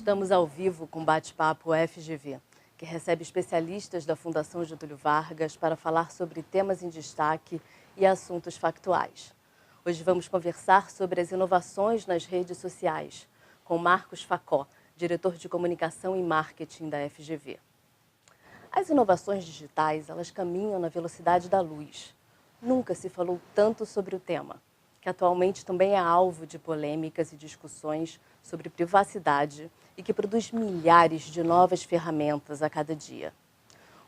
Estamos ao vivo com o Bate-Papo FGV, que recebe especialistas da Fundação Getúlio Vargas para falar sobre temas em destaque e assuntos factuais. Hoje vamos conversar sobre as inovações nas redes sociais, com Marcos Facó, diretor de comunicação e marketing da FGV. As inovações digitais, elas caminham na velocidade da luz. Nunca se falou tanto sobre o tema, que atualmente também é alvo de polêmicas e discussões sobre privacidade e que produz milhares de novas ferramentas a cada dia.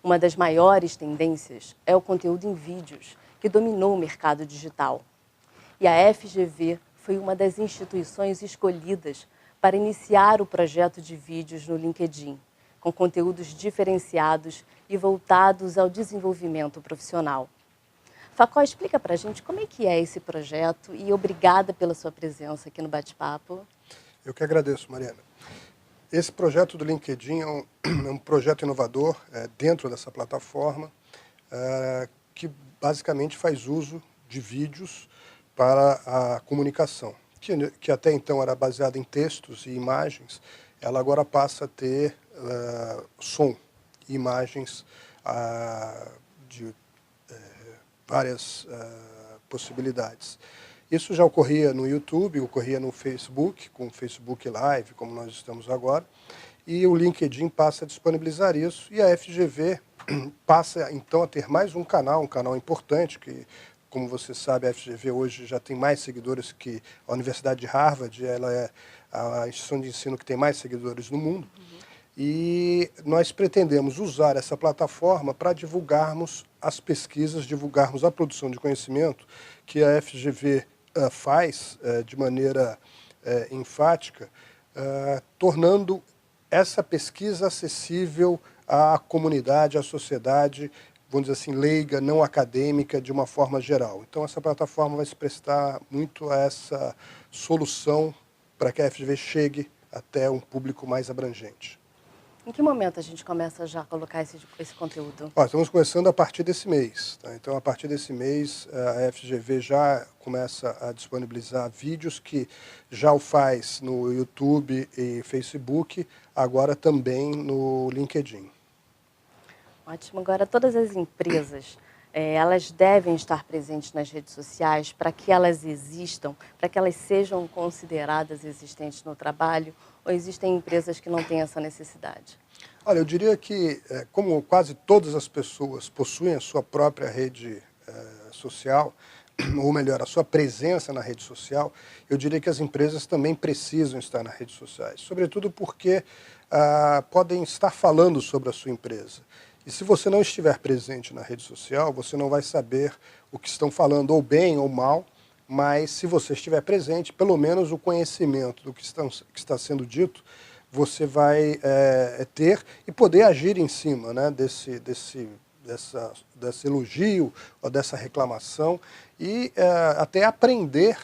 Uma das maiores tendências é o conteúdo em vídeos, que dominou o mercado digital. E a FGV foi uma das instituições escolhidas para iniciar o projeto de vídeos no LinkedIn, com conteúdos diferenciados e voltados ao desenvolvimento profissional. Facó, explica para a gente como é que é esse projeto e obrigada pela sua presença aqui no Bate-Papo. Eu que agradeço, Mariana. Esse projeto do LinkedIn é um projeto inovador dentro dessa plataforma que basicamente faz uso de vídeos para a comunicação, que até então era baseada em textos e imagens, ela agora passa a ter som e imagens de várias possibilidades. Isso já ocorria no YouTube, ocorria no Facebook, com o Facebook Live, como nós estamos agora, e o LinkedIn passa a disponibilizar isso, e a FGV passa então a ter mais um canal importante, que, como você sabe, a FGV hoje já tem mais seguidores que a Universidade de Harvard, ela é a instituição de ensino que tem mais seguidores no mundo, e nós pretendemos usar essa plataforma para divulgarmos as pesquisas, divulgarmos a produção de conhecimento que a FGV faz de maneira enfática, tornando essa pesquisa acessível à comunidade, à sociedade, vamos dizer assim, leiga, não acadêmica, de uma forma geral. Então, essa plataforma vai se prestar muito a essa solução para que a FGV chegue até um público mais abrangente. Em que momento a gente começa já a colocar esse conteúdo? Estamos começando a partir desse mês. Tá? Então, a partir desse mês, a FGV já começa a disponibilizar vídeos que já o faz no YouTube e Facebook, agora também no LinkedIn. Ótimo. Agora, todas as empresas, elas devem estar presentes nas redes sociais para que elas existam, para que elas sejam consideradas existentes no trabalho, ou existem empresas que não têm essa necessidade? Olha, eu diria que, como quase todas as pessoas possuem a sua própria rede social, ou melhor, a sua presença na rede social, eu diria que as empresas também precisam estar nas redes sociais, sobretudo porque podem estar falando sobre a sua empresa. E se você não estiver presente na rede social, você não vai saber o que estão falando, ou bem ou mal, mas se você estiver presente, pelo menos o conhecimento do que está sendo dito, você vai ter e poder agir em cima, né, desse elogio ou dessa reclamação e até aprender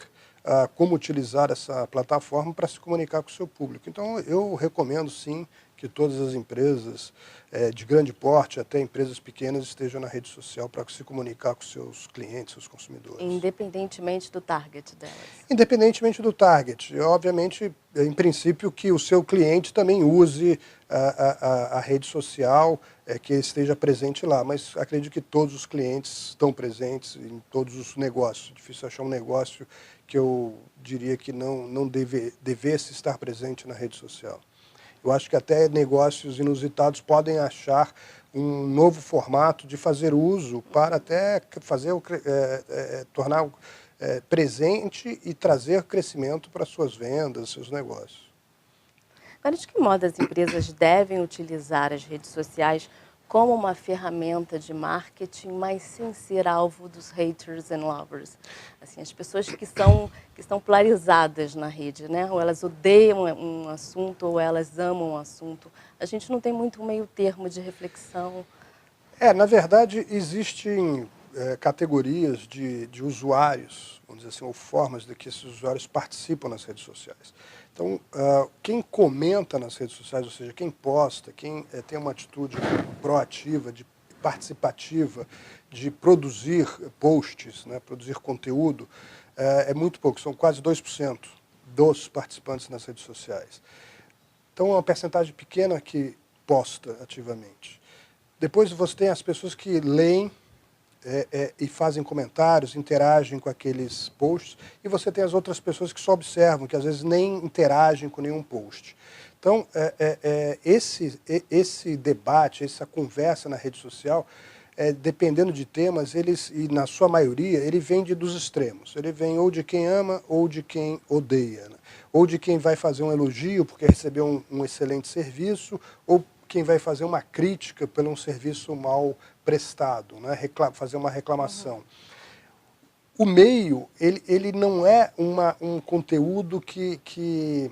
como utilizar essa plataforma para se comunicar com o seu público. Então, eu recomendo, sim, que todas as empresas de grande porte, até empresas pequenas, estejam na rede social para se comunicar com seus clientes, seus consumidores. Independentemente do target delas? Independentemente do target. Obviamente, em princípio, que o seu cliente também use a rede social, que esteja presente lá, mas acredito que todos os clientes estão presentes em todos os negócios. Difícil achar um negócio que eu diria que não devesse estar presente na rede social. Eu acho que até negócios inusitados podem achar um novo formato de fazer uso para até tornar presente e trazer crescimento para suas vendas, seus negócios. Agora, de que modo as empresas devem utilizar as redes sociais como uma ferramenta de marketing, mas sem ser alvo dos haters and lovers? Assim, as pessoas que estão polarizadas na rede, né? Ou elas odeiam um assunto, ou elas amam um assunto. A gente não tem muito um meio termo de reflexão. Na verdade, existem categorias de usuários, vamos dizer assim, ou formas de que esses usuários participam nas redes sociais. Então, quem comenta nas redes sociais, ou seja, quem posta, quem tem uma atitude proativa, participativa, de produzir posts, né, produzir conteúdo, é muito pouco, são quase 2% dos participantes nas redes sociais. Então, é uma percentagem pequena que posta ativamente. Depois você tem as pessoas que leem e fazem comentários, interagem com aqueles posts, e você tem as outras pessoas que só observam, que às vezes nem interagem com nenhum post. Então, esse debate, essa conversa na rede social, dependendo de temas, e na sua maioria, ele vem dos extremos. Ele vem ou de quem ama ou de quem odeia, né? Ou de quem vai fazer um elogio porque recebeu um excelente serviço, ou quem vai fazer uma crítica por um serviço mal prestado, né? Fazer uma reclamação. O meio, ele não é um conteúdo que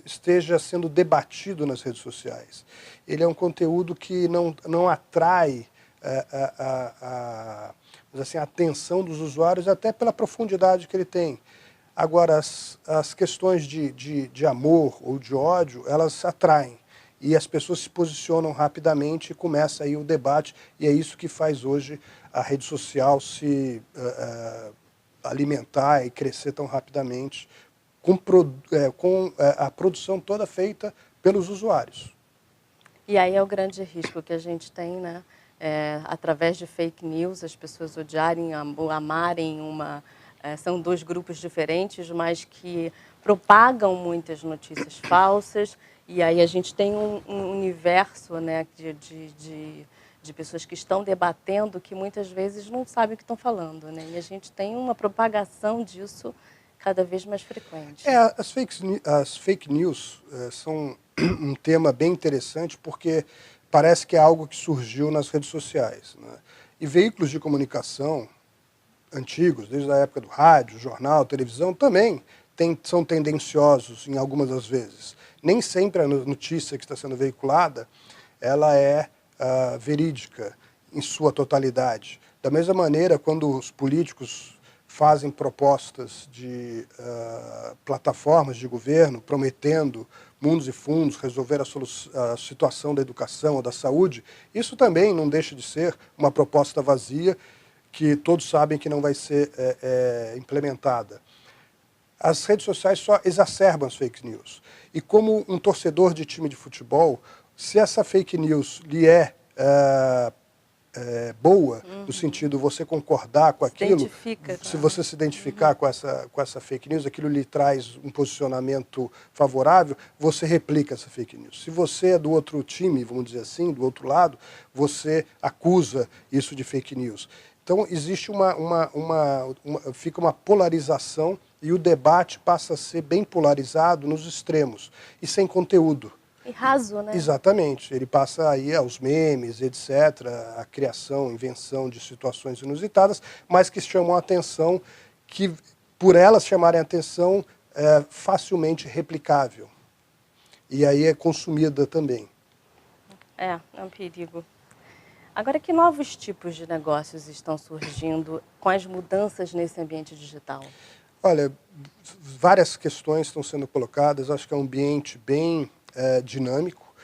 esteja sendo debatido nas redes sociais. Ele é um conteúdo que não atrai a atenção dos usuários, até pela profundidade que ele tem. Agora, as questões de amor ou de ódio, elas atraem. E as pessoas se posicionam rapidamente e começa aí o debate, e é isso que faz hoje a rede social se alimentar e crescer tão rapidamente, com a produção toda feita pelos usuários. E aí é o grande risco que a gente tem, né? Através de fake news, as pessoas odiarem, amarem são dois grupos diferentes, mas que propagam muitas notícias falsas, e aí a gente tem um universo, né, de pessoas que estão debatendo que muitas vezes não sabem o que estão falando, né? E a gente tem uma propagação disso cada vez mais frequente. As fake news são um tema bem interessante, porque parece que é algo que surgiu nas redes sociais, né? E veículos de comunicação antigos, desde a época do rádio, jornal, televisão, também são tendenciosos em algumas das vezes. Nem sempre a notícia que está sendo veiculada ela é verídica em sua totalidade. Da mesma maneira, quando os políticos fazem propostas de plataformas de governo prometendo mundos e fundos, resolver a situação da educação ou da saúde, isso também não deixa de ser uma proposta vazia que todos sabem que não vai ser implementada. As redes sociais só exacerbam as fake news. E como um torcedor de time de futebol, se essa fake news lhe boa, no sentido de você concordar com aquilo, se você se identificar com essa fake news, aquilo lhe traz um posicionamento favorável, você replica essa fake news. Se você é do outro time, vamos dizer assim, do outro lado, você acusa isso de fake news. Então, existe fica uma polarização e o debate passa a ser bem polarizado nos extremos e sem conteúdo. E raso, né? Exatamente. Ele passa aí aos memes, etc., a criação, invenção de situações inusitadas, mas que chamam a atenção, que, por elas chamarem a atenção, é facilmente replicável. E aí é consumida também. É um perigo. Agora, que novos tipos de negócios estão surgindo com as mudanças nesse ambiente digital? Olha, várias questões estão sendo colocadas. Acho que é um ambiente bem dinâmico.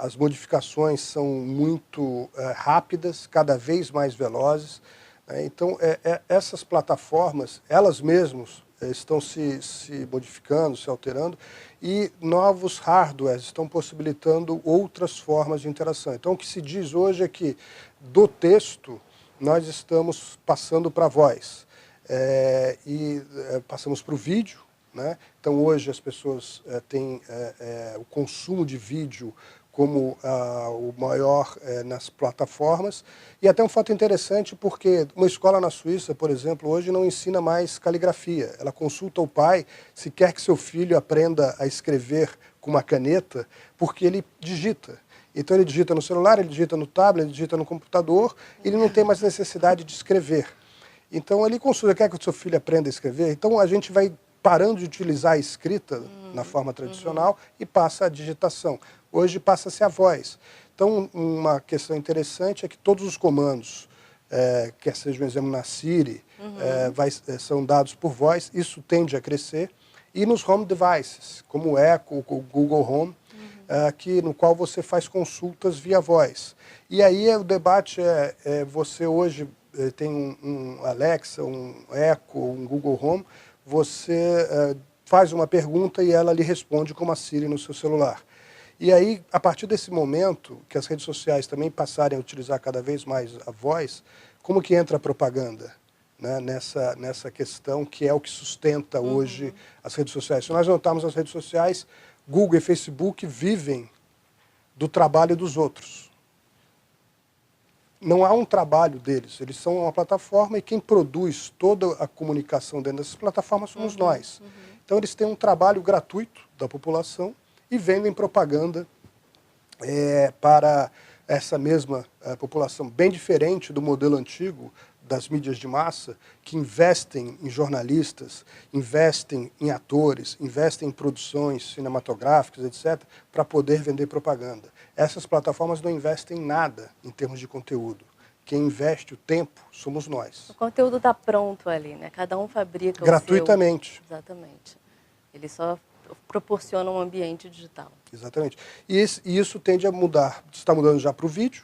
As modificações são muito rápidas, cada vez mais velozes. Então, essas plataformas, elas mesmas estão se modificando, se alterando, e novos hardwares estão possibilitando outras formas de interação. Então, o que se diz hoje é que do texto nós estamos passando para a voz, passamos para o vídeo, né? Então, hoje as pessoas têm o consumo de vídeo como o maior nas plataformas. E até um fato interessante, porque uma escola na Suíça, por exemplo, hoje não ensina mais caligrafia. Ela consulta o pai se quer que seu filho aprenda a escrever com uma caneta, porque ele digita. Então ele digita no celular, ele digita no tablet, ele digita no computador, ele não tem mais necessidade de escrever. Então ele consulta, quer que o seu filho aprenda a escrever? Então a gente vai parando de utilizar a escrita na forma tradicional e passa a digitação. Hoje passa-se a voz. Então, uma questão interessante é que todos os comandos, quer seja um exemplo na Siri, são dados por voz, isso tende a crescer. E nos home devices, como o Echo, o Google Home, no qual você faz consultas via voz. E aí o debate você hoje tem um Alexa, um Echo, um Google Home, você faz uma pergunta e ela lhe responde como a Siri no seu celular. E aí, a partir desse momento, que as redes sociais também passarem a utilizar cada vez mais a voz, como que entra a propaganda, né, nessa questão que é o que sustenta hoje as redes sociais? Se nós notarmos as redes sociais, Google e Facebook vivem do trabalho dos outros. Não há um trabalho deles, eles são uma plataforma e quem produz toda a comunicação dentro dessas plataformas somos nós. Então eles têm um trabalho gratuito da população e vendem propaganda para essa mesma população, bem diferente do modelo antigo das mídias de massa, que investem em jornalistas, investem em atores, investem em produções cinematográficas, etc., para poder vender propaganda. Essas plataformas não investem em nada em termos de conteúdo. Quem investe o tempo somos nós. O conteúdo está pronto ali, né? Cada um fabrica gratuitamente. O seu. Exatamente. Ele só proporciona um ambiente digital. Exatamente. E isso tende a mudar. Está mudando já para o vídeo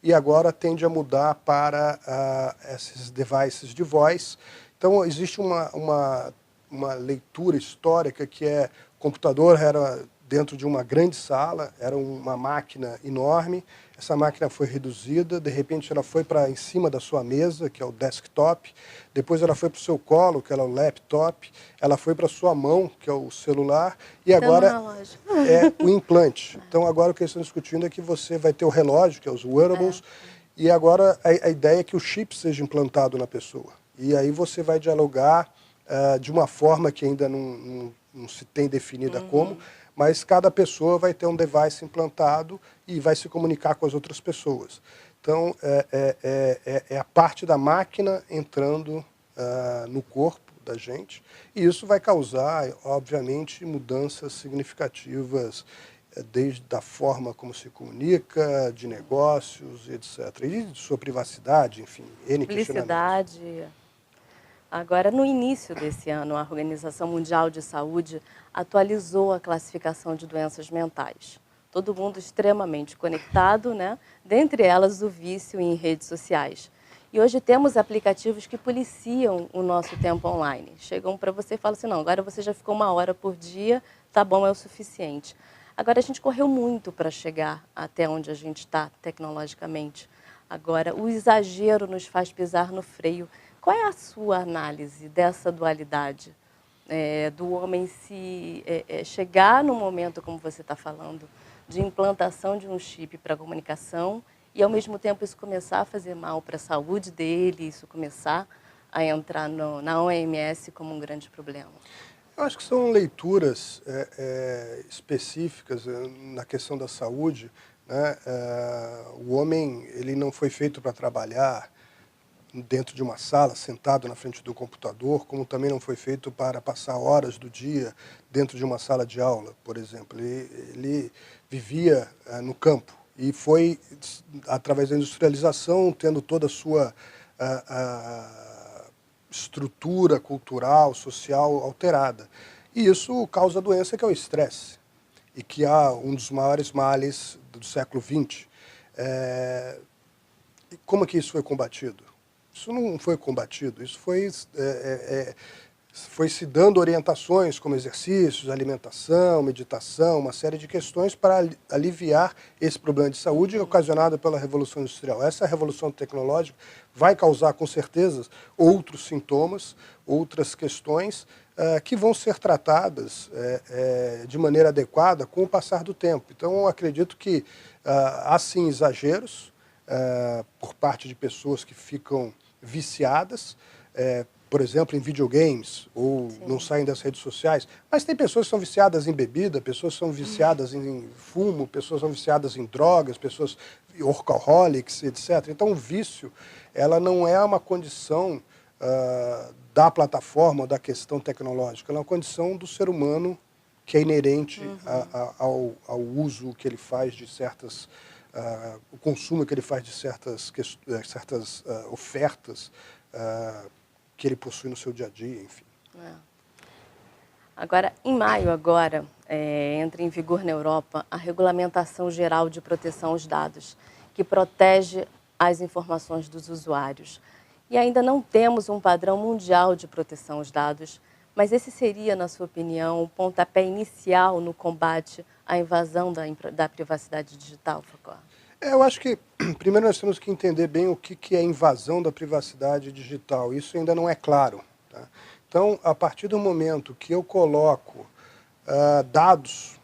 e agora tende a mudar para esses devices de voz. Então, existe uma leitura histórica que o computador era dentro de uma grande sala, era uma máquina enorme, essa máquina foi reduzida, de repente ela foi para em cima da sua mesa, que é o desktop, depois ela foi para o seu colo, que é o laptop, ela foi para a sua mão, que é o celular, e agora é o implante. Então agora o que eles estão discutindo é que você vai ter o relógio, que é os wearables, e agora a ideia é que o chip seja implantado na pessoa. E aí você vai dialogar de uma forma que ainda não se tem definida como, mas cada pessoa vai ter um device implantado e vai se comunicar com as outras pessoas. Então, é a parte da máquina entrando no corpo da gente, e isso vai causar, obviamente, mudanças significativas desde a forma como se comunica, de negócios, etc. E de sua privacidade, enfim, N questionamentos. Agora, no início desse ano, a Organização Mundial de Saúde atualizou a classificação de doenças mentais. Todo mundo extremamente conectado, né? Dentre elas o vício em redes sociais. E hoje temos aplicativos que policiam o nosso tempo online. Chegam para você e falam assim, não, agora você já ficou 1 hora por dia, tá bom, é o suficiente. Agora, a gente correu muito para chegar até onde a gente está tecnologicamente. Agora, o exagero nos faz pisar no freio. Qual é a sua análise dessa dualidade? Do homem chegar no momento, como você está falando, de implantação de um chip para comunicação e, ao mesmo tempo, isso começar a fazer mal para a saúde dele, isso começar a entrar na OMS como um grande problema? Eu acho que são leituras específicas na questão da saúde, né? O homem ele não foi feito para trabalhar dentro de uma sala, sentado na frente do computador, como também não foi feito para passar horas do dia dentro de uma sala de aula, por exemplo. Ele vivia no campo e foi, através da industrialização, tendo toda a sua estrutura cultural, social alterada. E isso causa a doença que é o estresse, e que é um dos maiores males do século XX. Como é que isso foi combatido? Isso não foi combatido, isso foi se dando orientações como exercícios, alimentação, meditação, uma série de questões para aliviar esse problema de saúde ocasionado pela Revolução Industrial. Essa revolução tecnológica vai causar, com certeza, outros sintomas, outras questões que vão ser tratadas de maneira adequada com o passar do tempo. Então, eu acredito que há sim exageros por parte de pessoas que ficam viciadas, por exemplo, em videogames, ou não saem das redes sociais, mas tem pessoas que são viciadas em bebida, pessoas que são viciadas em fumo, pessoas que são viciadas em drogas, pessoas workaholics, etc. Então, o vício, ela não é uma condição da plataforma, da questão tecnológica, ela é uma condição do ser humano que é inerente ao uso que ele faz de certas o consumo que ele faz de certas ofertas que ele possui no seu dia a dia, enfim. Agora, em maio entra em vigor na Europa a Regulamentação Geral de Proteção aos Dados, que protege as informações dos usuários. E ainda não temos um padrão mundial de proteção aos dados Mas esse seria, na sua opinião, o pontapé inicial no combate à invasão da privacidade digital, Facó? Eu acho que, primeiro, nós temos que entender bem o que é invasão da privacidade digital. Isso ainda não é claro. Tá? Então, a partir do momento que eu coloco dados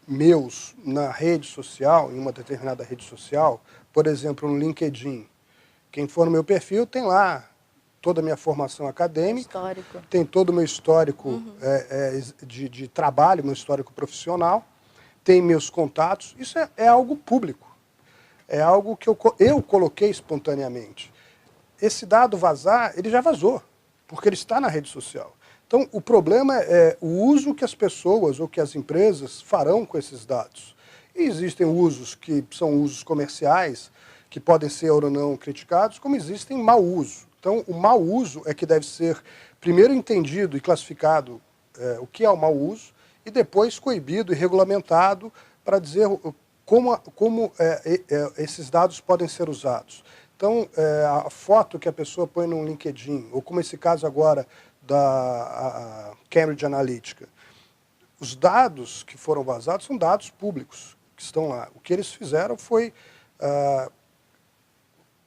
meus na rede social, em uma determinada rede social, por exemplo, no LinkedIn, quem for no meu perfil tem lá toda a minha formação acadêmica, Histórico. tem todo o meu histórico de trabalho, meu histórico profissional, tem meus contatos. Isso é algo público, é algo que eu coloquei espontaneamente. Esse dado vazar, ele já vazou, porque ele está na rede social. Então, o problema é o uso que as pessoas ou que as empresas farão com esses dados. E existem usos que são usos comerciais, que podem ser ou não criticados, como existem mau uso. Então, o mau uso é que deve ser primeiro entendido e classificado o que é o mau uso, e depois coibido e regulamentado para dizer como esses dados podem ser usados. Então, a foto que a pessoa põe no LinkedIn, ou como esse caso agora da Cambridge Analytica, os dados que foram vazados são dados públicos que estão lá. O que eles fizeram foi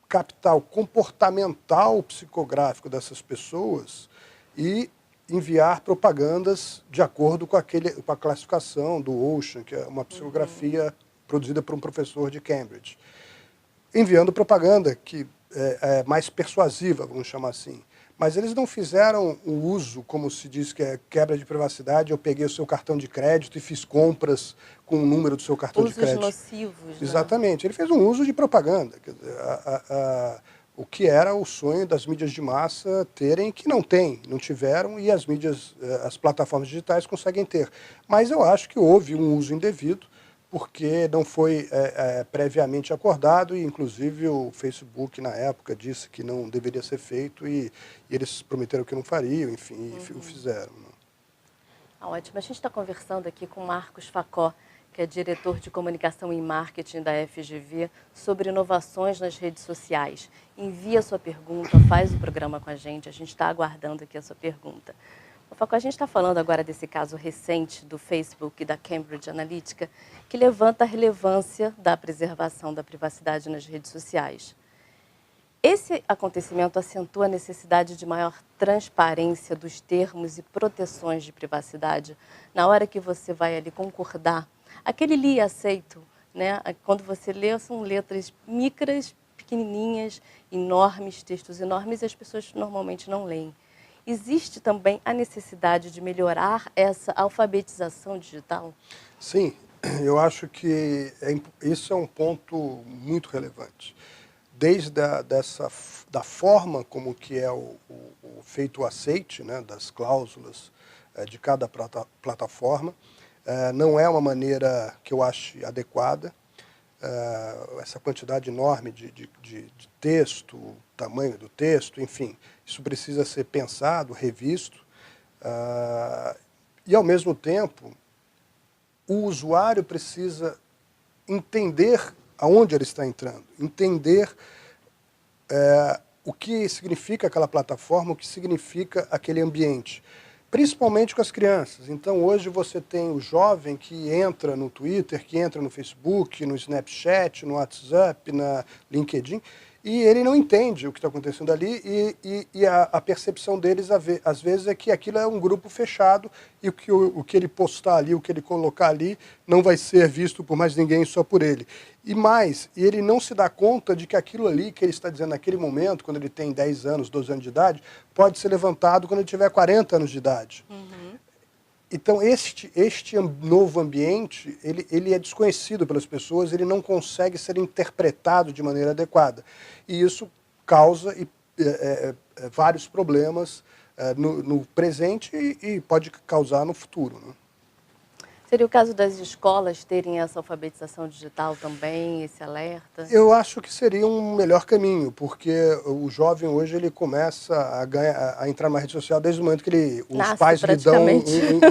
captar o comportamental psicográfico dessas pessoas e enviar propagandas de acordo com a classificação do Ocean, que é uma psicografia produzida por um professor de Cambridge. Enviando propaganda que é mais persuasiva, vamos chamar assim. Mas eles não fizeram o uso, como se diz que é quebra de privacidade, eu peguei o seu cartão de crédito e fiz compras com o número do seu cartão de crédito. Usos nocivos, Exatamente. Né? Ele fez um uso de propaganda. Quer dizer, o que era o sonho das mídias de massa terem, que não tem, não tiveram, e as plataformas digitais conseguem ter. Mas eu acho que houve um uso indevido, porque não foi previamente acordado, e inclusive o Facebook na época disse que não deveria ser feito, e eles prometeram que não fariam, enfim, e o fizeram. Né? Ótimo. A gente está conversando aqui com Marcos Facó, que é diretor de comunicação e marketing da FGV, sobre inovações nas redes sociais. Envia a sua pergunta, faz o programa com a gente está aguardando aqui a sua pergunta. Facó, a gente está falando agora desse caso recente do Facebook e da Cambridge Analytica, que levanta a relevância da preservação da privacidade nas redes sociais. Esse acontecimento acentua a necessidade de maior transparência dos termos e proteções de privacidade na hora que você vai ali concordar. Aquele li aceito, né? Quando você lê, são letras micras, pequenininhas, enormes, textos enormes, e as pessoas normalmente não leem. Existe também a necessidade de melhorar essa alfabetização digital? Sim, eu acho que isso é um ponto muito relevante. Desde da forma como que é o feito o aceite, né, das cláusulas de cada plataforma, não é uma maneira que eu ache adequada. Essa quantidade enorme de texto, o tamanho do texto, enfim, isso precisa ser pensado, revisto, e ao mesmo tempo o usuário precisa entender aonde ele está entrando, entender o que significa aquela plataforma, o que significa aquele ambiente. Principalmente com as crianças. Então, hoje você tem o jovem que entra no Twitter, que entra no Facebook, no Snapchat, no WhatsApp, na LinkedIn, e ele não entende o que está acontecendo ali, e a percepção deles, às vezes, é que aquilo é um grupo fechado, e o que ele postar ali, o que ele colocar ali, não vai ser visto por mais ninguém, só por ele. E ele não se dá conta de que aquilo ali que ele está dizendo naquele momento, quando ele tem 10 anos, 12 anos de idade, pode ser levantado quando ele tiver 40 anos de idade. Uhum. Então, este novo ambiente, ele é desconhecido pelas pessoas, ele não consegue ser interpretado de maneira adequada. E isso causa vários problemas no presente e pode causar no futuro. Né? Seria o caso das escolas terem essa alfabetização digital também, esse alerta? Eu acho que seria um melhor caminho, porque o jovem hoje ele começa a entrar na rede social desde o momento que os pais lhe dão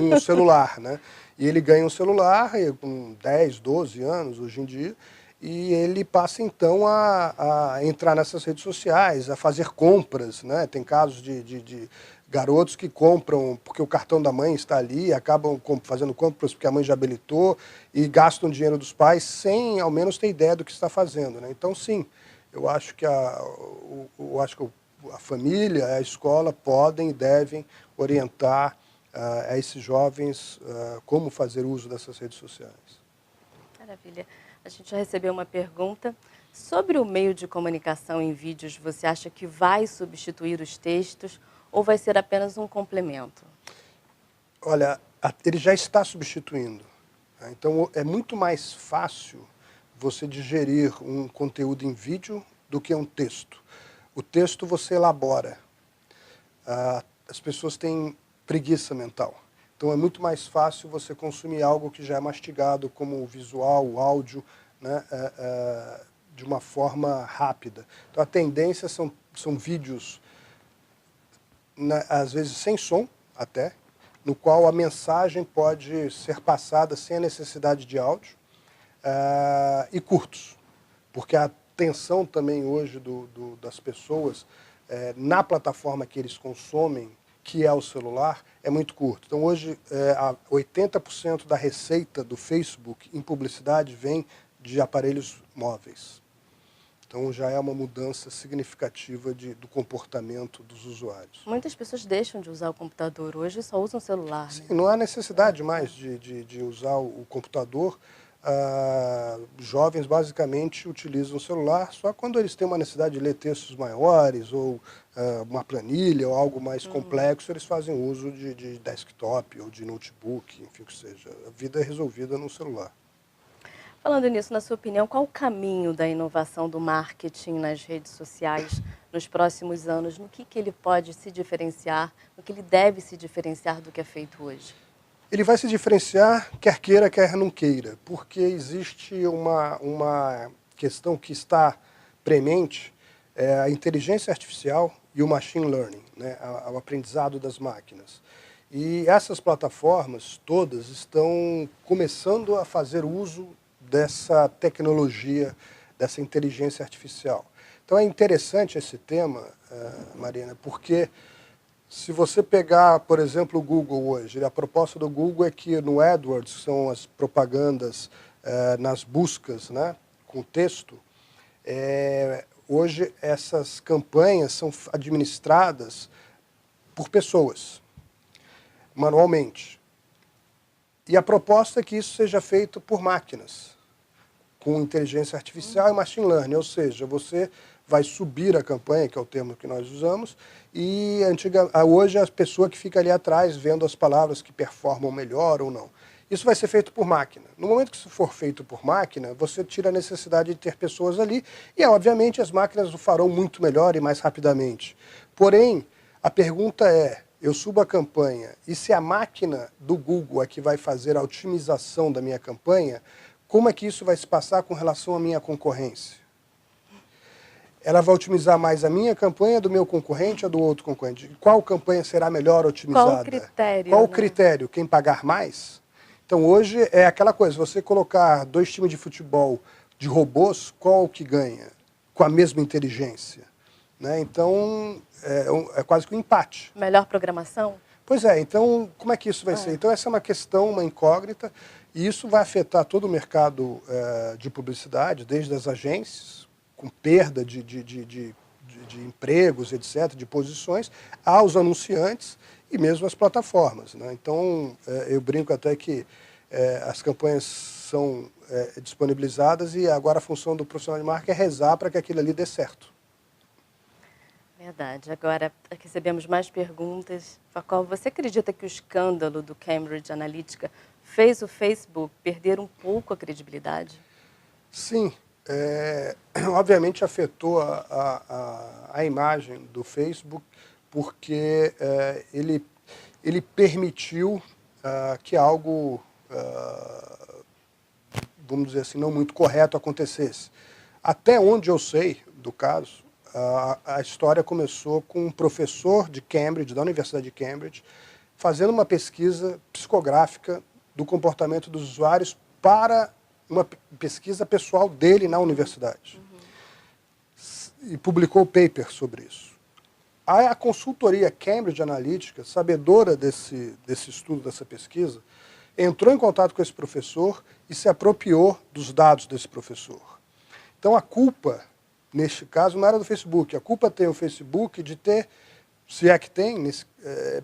um celular, né? E ele ganha um celular com 10, 12 anos hoje em dia, e ele passa então a entrar nessas redes sociais, a fazer compras, né? Tem casos de garotos que compram porque o cartão da mãe está ali, acabam fazendo compras porque a mãe já habilitou e gastam dinheiro dos pais sem ao menos ter ideia do que está fazendo, né? Então, sim, eu acho que a família, a escola podem e devem orientar a esses jovens como fazer uso dessas redes sociais. Maravilha. A gente já recebeu uma pergunta. Sobre o meio de comunicação em vídeos, você acha que vai substituir os textos ou vai ser apenas um complemento? Olha, ele já está substituindo, né? Então, é muito mais fácil você digerir um conteúdo em vídeo do que um texto. O texto você elabora. As pessoas têm preguiça mental. Então, é muito mais fácil você consumir algo que já é mastigado, como o visual, o áudio, né, de uma forma rápida. Então, a tendência são vídeos, às vezes sem som até, no qual a mensagem pode ser passada sem a necessidade de áudio, e curtos, porque a atenção também hoje das pessoas na plataforma que eles consomem, que é o celular, é muito curto. Então hoje 80% da receita do Facebook em publicidade vem de aparelhos móveis. Então já é uma mudança significativa do comportamento dos usuários. Muitas pessoas deixam de usar o computador hoje e só usam o celular. Sim, não há necessidade mais de usar o computador. Jovens basicamente utilizam o celular só quando eles têm uma necessidade de ler textos maiores ou uma planilha ou algo mais complexo, eles fazem uso de desktop ou de notebook, enfim, o que seja. A vida é resolvida no celular. Falando nisso, na sua opinião, qual o caminho da inovação do marketing nas redes sociais nos próximos anos? No que ele pode se diferenciar, no que ele deve se diferenciar do que é feito hoje? Ele vai se diferenciar, quer queira, quer não queira, porque existe uma questão que está premente, a inteligência artificial e o machine learning, né, o aprendizado das máquinas. E essas plataformas todas estão começando a fazer uso dessa tecnologia, dessa inteligência artificial. Então é interessante esse tema, Marina, porque se você pegar, por exemplo, o Google hoje, a proposta do Google é que no AdWords, que são as propagandas nas buscas, né, com texto, hoje essas campanhas são administradas por pessoas, manualmente. E a proposta é que isso seja feito por máquinas, com inteligência artificial e machine learning, ou seja, você vai subir a campanha, que é o termo que nós usamos, e hoje é a pessoa que fica ali atrás vendo as palavras que performam melhor ou não. Isso vai ser feito por máquina. No momento que isso for feito por máquina, você tira a necessidade de ter pessoas ali, e obviamente as máquinas o farão muito melhor e mais rapidamente. Porém, a pergunta é, eu subo a campanha, e se a máquina do Google é que vai fazer a otimização da minha campanha, como é que isso vai se passar com relação à minha concorrência? Ela vai otimizar mais a minha campanha, do meu concorrente ou do outro concorrente? Qual campanha será melhor otimizada? Qual o critério? Qual o critério? Quem pagar mais? Então hoje é aquela coisa, você colocar 2 times de futebol de robôs, qual o que ganha? Com a mesma inteligência, né? Então é quase que um empate. Melhor programação? Pois é, então como é que isso vai ser? Então essa é uma questão, uma incógnita, e isso vai afetar todo o mercado de publicidade, desde as agências, com perda de empregos, etc., de posições, aos anunciantes e mesmo às plataformas, né? Então, eu brinco até que as campanhas são disponibilizadas e agora a função do profissional de marketing é rezar para que aquilo ali dê certo. Verdade. Agora, recebemos mais perguntas. Facol, você acredita que o escândalo do Cambridge Analytica fez o Facebook perder um pouco a credibilidade? Sim. Obviamente afetou a imagem do Facebook, porque ele permitiu que algo, vamos dizer assim, não muito correto acontecesse. Até onde eu sei do caso, a história começou com um professor de Cambridge, da Universidade de Cambridge, fazendo uma pesquisa psicográfica do comportamento dos usuários para uma pesquisa pessoal dele na universidade. E publicou o paper sobre isso. A consultoria Cambridge Analytica, sabedora desse estudo, dessa pesquisa, entrou em contato com esse professor e se apropriou dos dados desse professor. Então a culpa, neste caso, não era do Facebook. A culpa tem o Facebook de ter, se é que tem,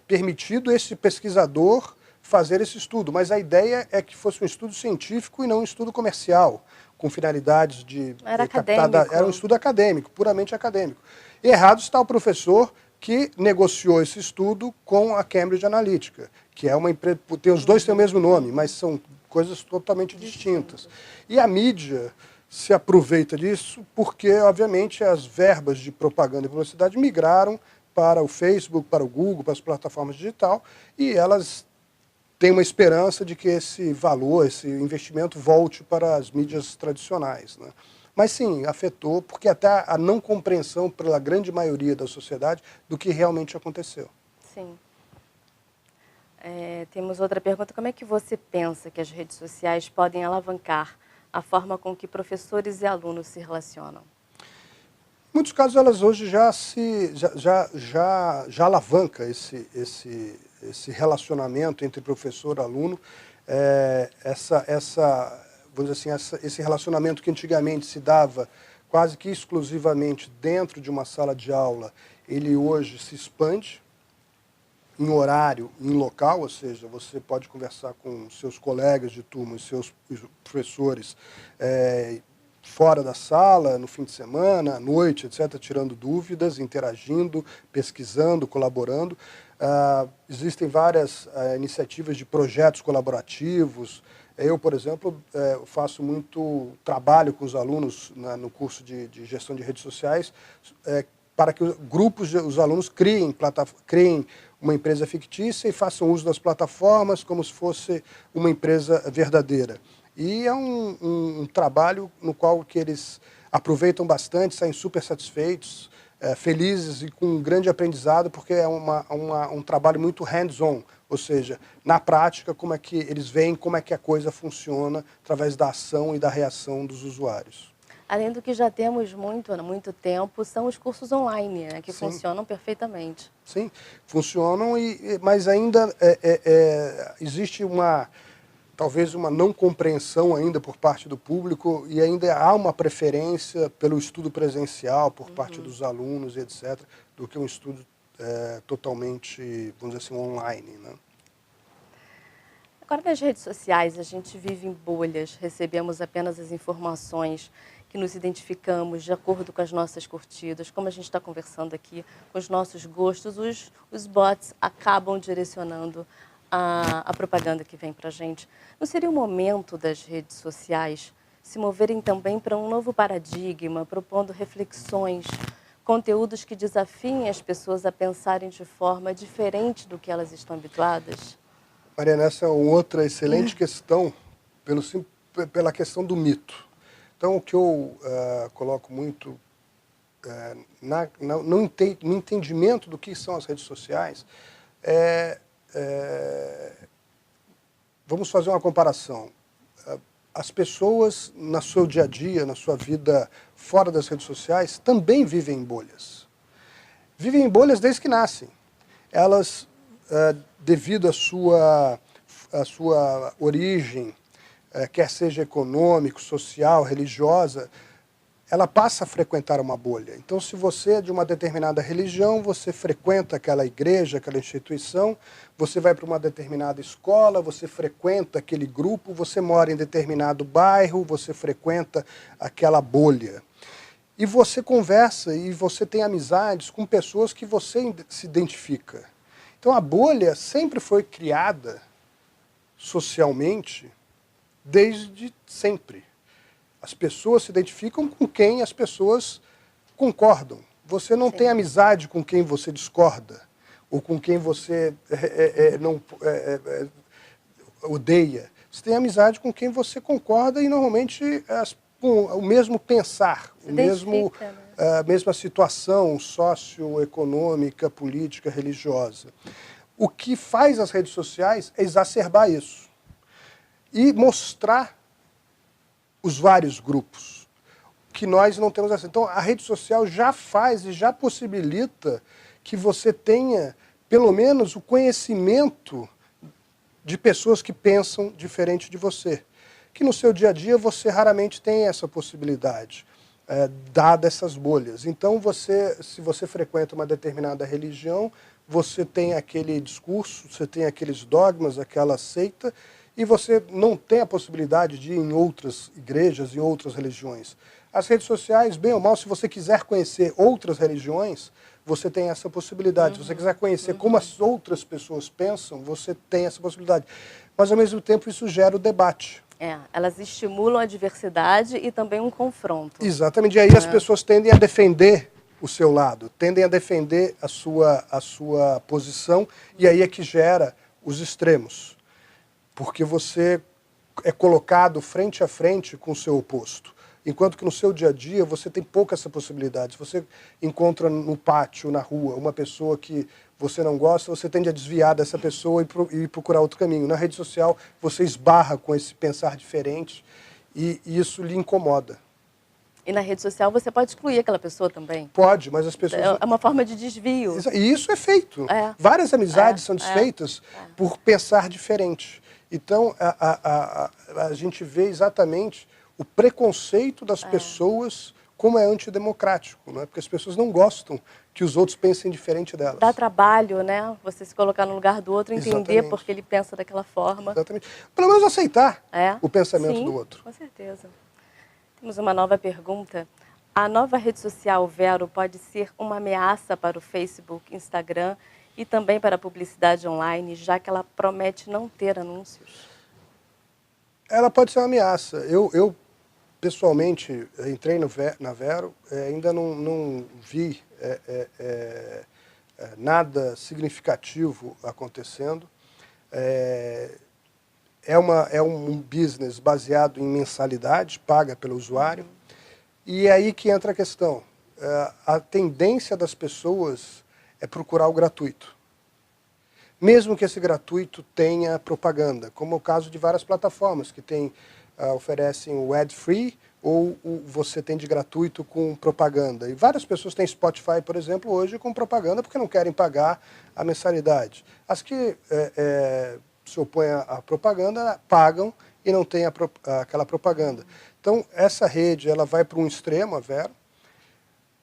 permitido esse pesquisador fazer esse estudo. Mas a ideia é que fosse um estudo científico e não um estudo comercial, com finalidades de... Era acadêmico. Era um estudo acadêmico, puramente acadêmico. E errado está o professor que negociou esse estudo com a Cambridge Analytica, que é uma empresa... Os dois têm o mesmo nome, mas são coisas totalmente distintas. E a mídia se aproveita disso porque, obviamente, as verbas de propaganda e publicidade migraram para o Facebook, para o Google, para as plataformas digitais, e elas têm uma esperança de que esse valor, esse investimento volte para as mídias tradicionais, né? Mas sim, afetou, porque até a não compreensão pela grande maioria da sociedade do que realmente aconteceu. Sim. Temos outra pergunta. Como é que você pensa que as redes sociais podem alavancar a forma com que professores e alunos se relacionam? Em muitos casos, elas hoje já alavanca esse relacionamento entre professor e aluno, vamos dizer assim, esse relacionamento que antigamente se dava quase que exclusivamente dentro de uma sala de aula, ele hoje se expande em horário, em local, ou seja, você pode conversar com seus colegas de turma, seus professores, fora da sala, no fim de semana, à noite, etc., tirando dúvidas, interagindo, pesquisando, colaborando. Existem várias iniciativas de projetos colaborativos. Eu, por exemplo, faço muito trabalho com os alunos no curso de gestão de redes sociais, para que os alunos criem uma empresa fictícia e façam uso das plataformas como se fosse uma empresa verdadeira. E é um trabalho no qual que eles aproveitam bastante, saem super satisfeitos, felizes e com um grande aprendizado, porque é um trabalho muito hands-on, ou seja, na prática, como é que eles veem como é que a coisa funciona através da ação e da reação dos usuários. Além do que já temos há muito tempo, são os cursos online, né, que funcionam perfeitamente. Sim, funcionam, mas ainda existe talvez uma não compreensão ainda por parte do público e ainda há uma preferência pelo estudo presencial por parte dos alunos, etc., do que um estudo totalmente, vamos dizer assim, online, né? Agora, nas redes sociais, a gente vive em bolhas, recebemos apenas as informações que nos identificamos de acordo com as nossas curtidas, como a gente está conversando aqui, com os nossos gostos, os bots acabam direcionando a propaganda que vem para a gente. Não seria o momento das redes sociais se moverem também para um novo paradigma, propondo reflexões, conteúdos que desafiem as pessoas a pensarem de forma diferente do que elas estão habituadas? Mariana, essa é outra excelente questão pela questão do mito. Então, o que eu coloco muito no entendimento do que são as redes sociais vamos fazer uma comparação. As pessoas, no seu dia a dia, na sua vida fora das redes sociais, também vivem em bolhas. Vivem em bolhas desde que nascem. Elas, devido à sua origem, quer seja econômico, social, religiosa, ela passa a frequentar uma bolha. Então, se você é de uma determinada religião, você frequenta aquela igreja, aquela instituição, você vai para uma determinada escola, você frequenta aquele grupo, você mora em determinado bairro, você frequenta aquela bolha. E você conversa e você tem amizades com pessoas que você se identifica. Então, a bolha sempre foi criada socialmente desde sempre. As pessoas se identificam com quem as pessoas concordam. Você não tem amizade com quem você discorda, ou com quem você odeia. Você tem amizade com quem você concorda e, normalmente, com o mesmo pensar, a mesma situação socioeconômica, política, religiosa. O que faz as redes sociais é exacerbar isso e mostrar os vários grupos, que nós não temos acesso. Então, a rede social já faz e já possibilita que você tenha, pelo menos, o conhecimento de pessoas que pensam diferente de você. Que no seu dia a dia você raramente tem essa possibilidade, dada essas bolhas. Então, se você frequenta uma determinada religião, você tem aquele discurso, você tem aqueles dogmas, aquela seita, e você não tem a possibilidade de ir em outras igrejas, em outras religiões. As redes sociais, bem ou mal, se você quiser conhecer outras religiões, você tem essa possibilidade. Se você quiser conhecer como as outras pessoas pensam, você tem essa possibilidade. Mas, ao mesmo tempo, isso gera o debate. Elas estimulam a diversidade e também um confronto. Exatamente. E aí as pessoas tendem a defender o seu lado, tendem a defender a sua posição, e aí é que gera os extremos. Porque você é colocado frente a frente com o seu oposto. Enquanto que no seu dia a dia você tem pouca essa possibilidade. Se você encontra no pátio, na rua, uma pessoa que você não gosta, você tende a desviar dessa pessoa e procurar outro caminho. Na rede social você esbarra com esse pensar diferente e isso lhe incomoda. E na rede social você pode excluir aquela pessoa também? Pode, mas as pessoas... É uma forma de desvio. E isso é feito. Várias amizades são desfeitas por pensar diferente. Então, a gente vê exatamente o preconceito das pessoas como é antidemocrático, né? Porque as pessoas não gostam que os outros pensem diferente delas. Dá trabalho, né? Você se colocar no lugar do outro, entender Exatamente. porque ele pensa daquela forma. Exatamente. Pelo menos aceitar o pensamento Sim, do outro. Com certeza. Temos uma nova pergunta. A nova rede social Vero pode ser uma ameaça para o Facebook, Instagram e também para a publicidade online, já que ela promete não ter anúncios? Ela pode ser uma ameaça. Eu pessoalmente, entrei na Vero, ainda não vi nada significativo acontecendo. É um business baseado em mensalidade, paga pelo usuário. E é aí que entra a questão. A tendência das pessoas é procurar o gratuito. Mesmo que esse gratuito tenha propaganda, como é o caso de várias plataformas que oferecem o ad-free ou você tem de gratuito com propaganda. E várias pessoas têm Spotify, por exemplo, hoje com propaganda porque não querem pagar a mensalidade. As que se opõem à propaganda pagam e não tem aquela propaganda. Então, essa rede ela vai para um extremo, a Vero,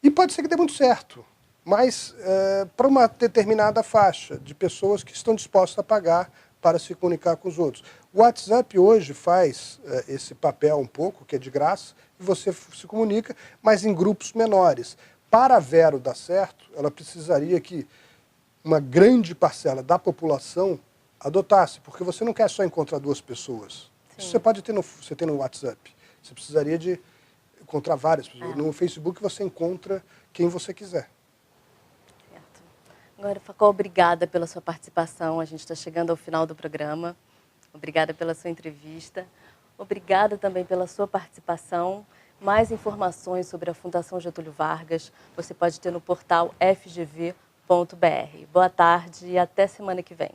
e pode ser que dê muito certo, mas para uma determinada faixa de pessoas que estão dispostas a pagar para se comunicar com os outros. O WhatsApp hoje faz esse papel um pouco, que é de graça, e você se comunica, mas em grupos menores. Para a Vero dar certo, ela precisaria que uma grande parcela da população adotasse, porque você não quer só encontrar duas pessoas. Sim. Isso você pode ter no WhatsApp. Você precisaria de encontrar várias pessoas. No Facebook você encontra quem você quiser. Certo. Agora, Facó, obrigada pela sua participação. A gente está chegando ao final do programa. Obrigada pela sua entrevista. Obrigada também pela sua participação. Mais informações sobre a Fundação Getúlio Vargas você pode ter no portal fgv.br. Boa tarde e até semana que vem.